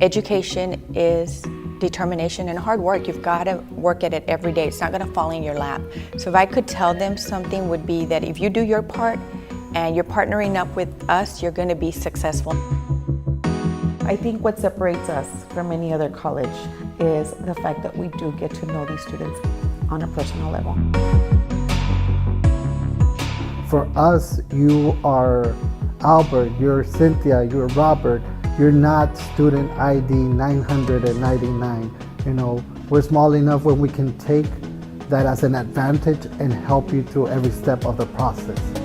Education is determination and hard work. You've got to work at it every day. It's not going to fall in your lap. So if I could tell them something, would be that if you do your part and you're partnering up with us, you're going to be successful. I think what separates us from any other college is the fact that we do get to know these students on a personal level. For us, you are Albert, you're Cynthia, you're Robert. You're not student ID 999. You know, we're small enough where we can take that as an advantage and help you through every step of the process.